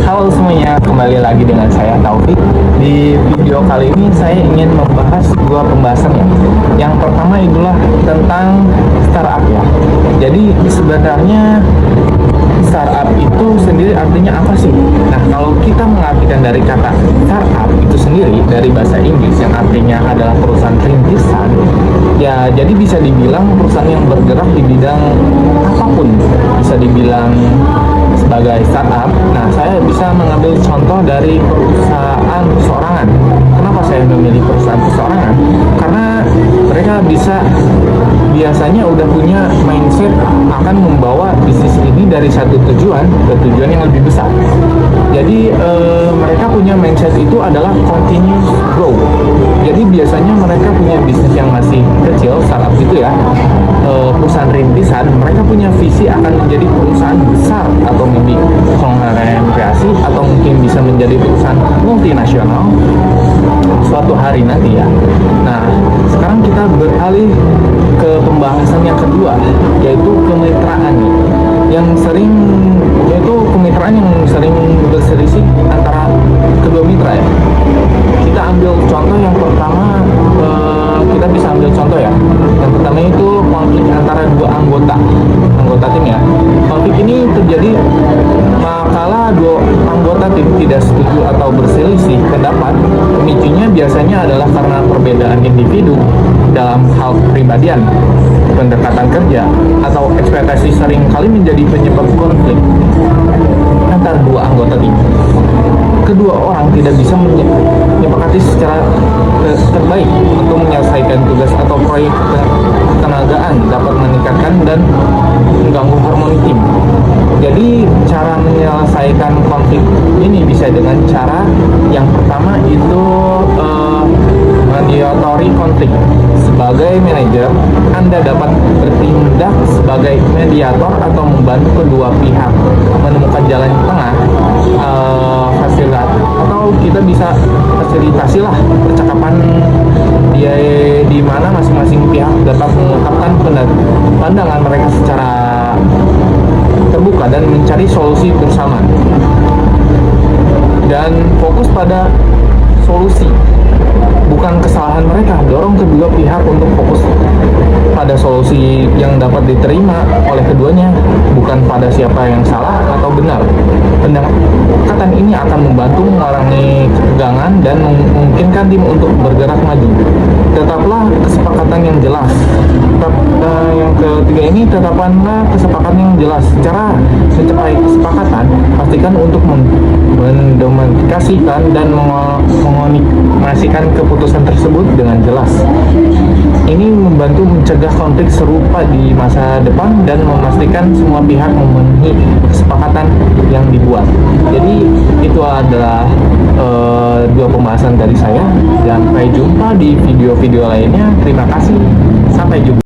Halo semuanya, kembali lagi dengan saya Taufik. Di video kali ini saya ingin membahas dua pembahasan ya. Yang pertama itulah tentang startup ya. Jadi sebenarnya startup itu sendiri artinya apa sih? Nah, kalau kita mengartikan dari kata startup itu sendiri dari bahasa Inggris yang artinya adalah perusahaan rintisan, ya jadi bisa dibilang perusahaan yang bergerak di bidang apapun, bisa dibilang sebagai startup. Nah, saya bisa mengambil contoh dari perusahaan perseorangan. Kenapa saya memilih perusahaan perseorangan? Karena mereka biasanya udah punya mindset akan membawa bisnis ini dari satu tujuan ke tujuan yang lebih besar. Jadi mereka punya mindset itu adalah continuous growth. Jadi biasanya mereka punya bisnis yang masih kecil, startup gitu ya, perusahaan rintisan, mereka punya visi akan menjadi perusahaan besar atau mungkin konglomerat kreasi atau mungkin bisa menjadi perusahaan multinasional suatu hari nanti ya. Nah, sekarang kita beralih ke pembahasan yang kedua, yaitu kemitraan nih. Yaitu kemitraan yang sering berselisih antara kedua mitra ya. Kita ambil contoh yang pertama, kita bisa ambil contoh ya. Yang pertama itu konflik antara dua anggota tim ya. Konflik ini terjadi kala dua anggota tim tidak setuju atau berselisih pendapat. Pemicunya biasanya adalah karena perbedaan individu dalam hal kepribadian, pendekatan kerja, atau ekspektasi sering kali menjadi penyebab konflik antara dua anggota tim. Kedua orang tidak bisa menyepakati secara terbaik untuk menyelesaikan tugas atau proyek ketenagaan dapat meningkatkan dan mengganggu harmoni tim. Jadi cara menyelesaikan konflik ini bisa dengan cara yang pertama itu mediatori konflik. Sebagai manajer, Anda dapat bertindak sebagai mediator atau membantu kedua pihak menemukan jalan tengah, atau kita bisa fasilitasilah percakapan di mana masing-masing pihak dapat mengungkapkan pandangan mereka secara terbuka dan mencari solusi bersama dan fokus pada solusi, bukan kesalahan mereka. Dorong kedua pihak untuk fokus pada solusi yang dapat diterima oleh keduanya, bukan pada siapa yang salah atau benar. Pendekatan ini akan membantu mengurangi ketegangan dan memungkinkan tim untuk bergerak maju. Tetaplah kesepakatan yang jelas. Yang ketiga ini, tetapkanlah kesepakatan yang jelas. Cara mencapai kesepakatan, pastikan untuk mendokumentasikan dan mengomunikasikan keputusan tersebut dengan jelas. Ini membantu mencegah konflik serupa di masa depan dan memastikan semua pihak memenuhi kesepakatan yang dibuat. Jadi itu adalah dua pembahasan dari saya. Sampai jumpa di video-video lainnya. Terima kasih. Sampai jumpa.